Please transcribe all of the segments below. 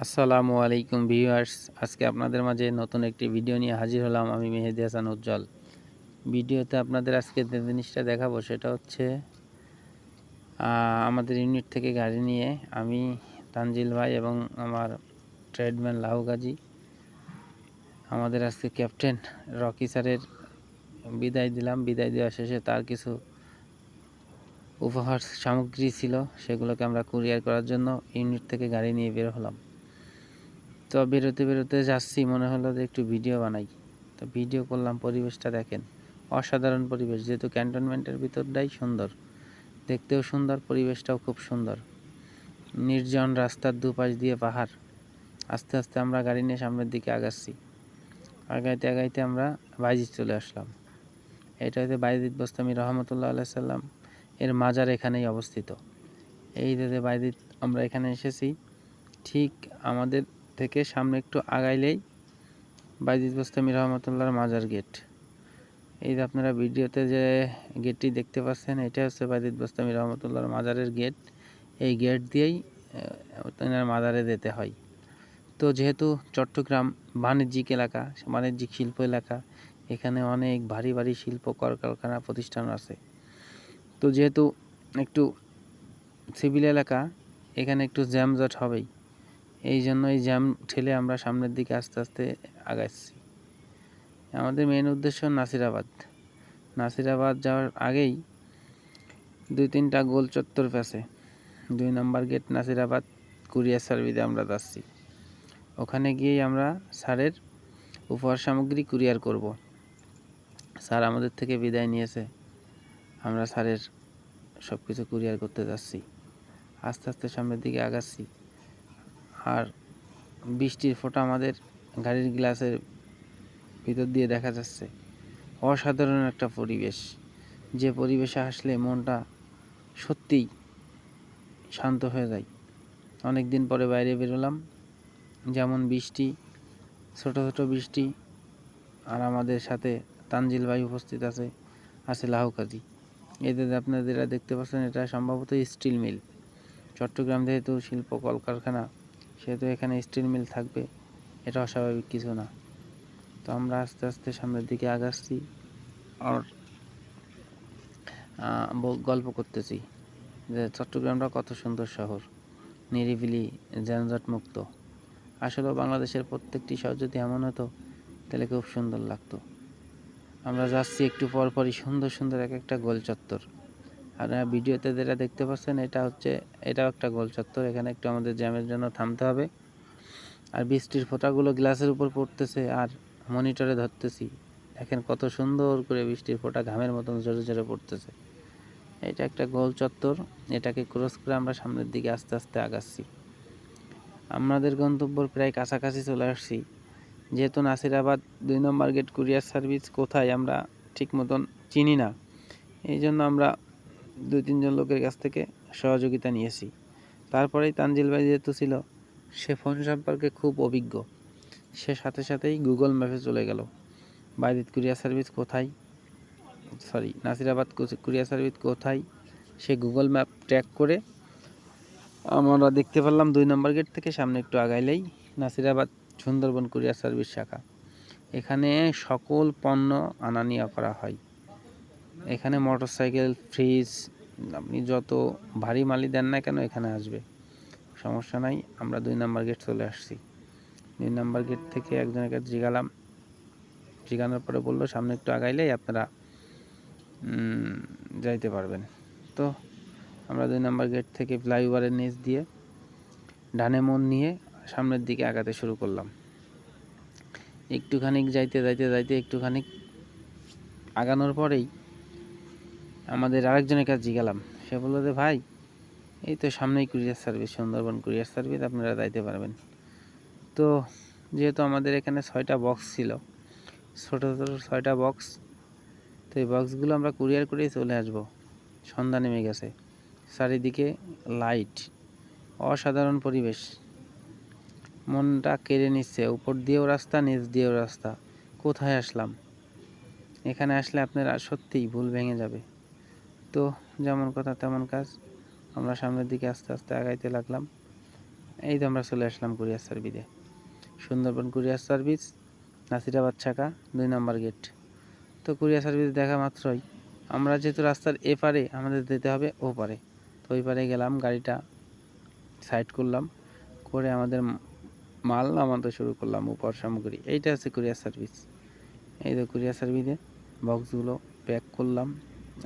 আসসালামু আলাইকুম ভিউয়ার্স, আজকে আপনাদের মাঝে নতুন একটি ভিডিও নিয়ে হাজির হলাম। আমি মেহেদি হাসান উজ্জ্বল। ভিডিওতে আপনাদের আজকে যে জিনিসটা দেখাবো সেটা হচ্ছে আমাদের ইউনিট থেকে গাড়ি নিয়ে আমি, তানজিল ভাই এবং আমার ট্রেডম্যান লাহু গাজী আমাদের আজকে ক্যাপ্টেন রকি স্যারের বিদায় দিলাম। বিদায় দেওয়া শেষে তার কিছু উপহার সামগ্রী ছিল, সেগুলোকে আমরা কুরিয়ার করার জন্য ইউনিট থেকে গাড়ি নিয়ে বের হলাম। তো বেরোতে বেরোতে যাচ্ছি, মনে হলো যে একটু ভিডিও বানাই। তো ভিডিও করলাম। পরিবেশটা দেখেন, অসাধারণ পরিবেশ। যেহেতু ক্যান্টনমেন্টের ভিতরটাই সুন্দর, দেখতেও সুন্দর, পরিবেশটাও খুব সুন্দর। নির্জন রাস্তার দুপাশ দিয়ে পাহাড়। আস্তে আস্তে আমরা গাড়ি নিয়ে সামনের দিকে আগাচ্ছি। আগাইতে আগাইতে আমরা বাইজিৎ চলে আসলাম। এটা হচ্ছে বাইজিৎ বোস্তামি রহমতুল্লাহ আলাইহি সাল্লাম এর মাজার এখানেই অবস্থিত। এই যে বাইজিৎ আমরা এখানে এসেছি, ঠিক আমাদের থেকে সামনে একটু আগাইলেই বাইজিৎ বোস্তামি রহমতুল্লাহর মাজার গেট। এই যে আপনারা ভিডিওতে যে গেটটি দেখতে পাচ্ছেন, এটা হচ্ছে বাইজিৎ বোস্তামি রহমতুল্লাহর মাজারের গেট। এই গেট দিয়েই তেনার মাজারে যেতে হয়। তো যেহেতু চট্টগ্রাম বাণিজ্যিক এলাকা, বাণিজ্যিক শিল্প এলাকা, এখানে অনেক ভারী ভারী শিল্প কলকারখানা প্রতিষ্ঠান আছে। তো যেহেতু একটু সিভিল এলাকা, এখানে একটু জ্যামজট হবেই। এই জন্য এই জ্যাম ঠেলে আমরা সামনের দিকে আস্তে আস্তে আগাচ্ছি। আমাদের মেন উদ্দেশ্য নাসিরাবাদ। নাসিরাবাদ যাওয়ার আগেই 2-3টা গোল চত্বর পেছে 2 নম্বর গেট নাসিরাবাদ কুরিয়ার সার্ভিসে আমরা যাচ্ছি। ওখানে গিয়েই আমরা স্যারের উপহার সামগ্রী কুরিয়ার করব। স্যার আমাদের থেকে বিদায় নিয়েছে, আমরা স্যারের সব কিছু কুরিয়ার করতে যাচ্ছি। আস্তে আস্তে সামনের দিকে আগাচ্ছি। আর বৃষ্টির ফোঁটা আমাদের গাড়ির গ্লাসের ভিতর দিয়ে দেখা যাচ্ছে। অসাধারণ একটা পরিবেশ, যে পরিবেশে আসলে মনটা সত্যিই শান্ত হয়ে যায়। অনেক দিন পরে বাইরে বেরোলাম, যেমন বৃষ্টি, ছোট ছোট বৃষ্টি। আর আমাদের সাথে তানজিল ভাই উপস্থিত আছে লাহু গাজী। এদের আপনারা যেটা দেখতে পাচ্ছেন, এটা সম্ভবত স্টিল মিল। চট্টগ্রাম যেহেতু শিল্প কলকারখানা, সেহেতু এখানে স্টিল মিল থাকবে, এটা অস্বাভাবিক কিছু না। তো আমরা আস্তে আস্তে সামনের দিকে আগাচ্ছি আর গল্প করতেছি যে চট্টগ্রামটা কত সুন্দর শহর, নিরিবিলি, যানজট মুক্ত। আসলে বাংলাদেশের প্রত্যেকটি শহর যদি এমন হতো তাহলে খুব সুন্দর লাগতো। আমরা যাচ্ছি, একটু পরপরই সুন্দর সুন্দর এক একটা গোল চত্বর। আর ভিডিওতে যেটা দেখতে পাচ্ছেন, এটাও একটা গোল চত্বর। এখানে একটু আমাদের জ্যামের জন্য থামতে হবে। আর বৃষ্টির ফোঁটাগুলো গ্লাসের উপর পড়তেছে আর মনিটরে ধরতেছি। দেখেন কত সুন্দর করে বৃষ্টির ফোঁটা ঘামের মতন জোরে জোরে পড়তেছে। এটা একটা গোল চত্বর। এটাকে ক্রস করে আমরা সামনের দিকে আস্তে আস্তে আগাচ্ছি। আমাদের গন্তব্যর প্রায় কাছাকাছি চলে আসছি। যেহেতু নাসিরাবাদ 2 নম্বর গেট কুরিয়ার সার্ভিস কোথায় আমরা ঠিক মতন চিনি না, এই জন্য আমরা 2-3 জন লোকের কাছ থেকে সহযোগিতা নিয়েছি। তারপরেই তানজিল ভাই যেহেতু ছিল, সে ফোন সম্পর্কে খুব অভিজ্ঞ, সে সাথে সাথেই গুগল ম্যাপে চলে গেল বাইজিৎ কুরিয়ার সার্ভিস কোথায়, নাসিরাবাদ কুরিয়ার সার্ভিস কোথায়, সে গুগল ম্যাপ ট্র্যাক করে আমরা দেখতে পারলাম 2 নম্বর গেট থেকে সামনে একটু আগাইলেই নাসিরাবাদ সুন্দরবন কুরিয়ার সার্ভিস শাখা। এখানে সকল পণ্য আনা নেওয়া করা হয়। এখানে মোটরসাইকেল, ফ্রিজ, আপনি যত ভারী মালই দেন না কেন এখানে আসবে, সমস্যা নাই। আমরা 2 নম্বর গেট চলে আসছি। 2 নম্বর গেট থেকে একজনের কাছে জিজ্ঞানোর পরে বললো সামনে একটু আগাইলেই আপনারা যাইতে পারবেন। তো আমরা 2 নম্বর গেট থেকে ফ্লাইওভারের নিচ দিয়ে ডানে মন নিয়ে সামনের দিকে আগাতে শুরু করলাম। একটুখানি যাইতে একটুখানি আগানোর পরেই আমাদের আরেকজনের কাছে জিজ্ঞালাম। সে বললো যে ভাই, এই তো সামনেই courier service, Sundarban courier service, আপনারা যাইতে পারবেন। তো যেহেতু আমাদের এখানে 6টা বক্স ছিল, ছোটো ছোটো 6টা বক্স, তো এই বক্সগুলো আমরা কুরিয়ার করেই চলে আসব। সন্ধ্যা নেমে গেছে, চারিদিকে লাইট, অসাধারণ পরিবেশ, মনটা কেড়ে নিচ্ছে। উপর দিয়েও রাস্তা, নিচ দিয়েও রাস্তা। কোথায় আসলাম? এখানে আসলে আপনারা সত্যিই ভুল ভেঙে যাবে। তো যেমন কথা তেমন কাজ, আমরা সামনের দিকে আস্তে আস্তে আগাইতে লাগলাম। এই তো আমরা চলে আসলাম কুরিয়ার সার্ভিসে, সুন্দরবন কুরিয়ার সার্ভিস, নাসিরাবাদ শাখা 2 নম্বর গেট। তো কুরিয়ার সার্ভিস দেখা মাত্রই আমরা যেহেতু রাস্তার এপারে, আমাদের যেতে হবে ও পারে। তো ওই পারে গেলাম, গাড়িটা সাইড করলাম, করে আমাদের মাল নামাতে শুরু করলাম, উপর সামগ্রী। এইটা হচ্ছে কুরিয়ার সার্ভিস। এই তো কুরিয়ার সার্ভিসে বক্সগুলো প্যাক করলাম।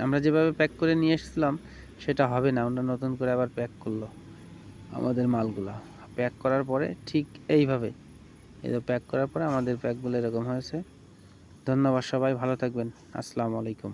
আমরা যেভাবে প্যাক করে নিয়ে এসেছিলাম সেটা হবে না, আমরা নতুন করে আবার প্যাক করলো আমাদের মালগুলা। প্যাক করার পরে ঠিক এইভাবে, এই তো প্যাক করার পরে আমাদের প্যাকগুলো এরকম হয়েছে। ধন্যবাদ, সবাই ভালো থাকবেন। আসসালামু আলাইকুম।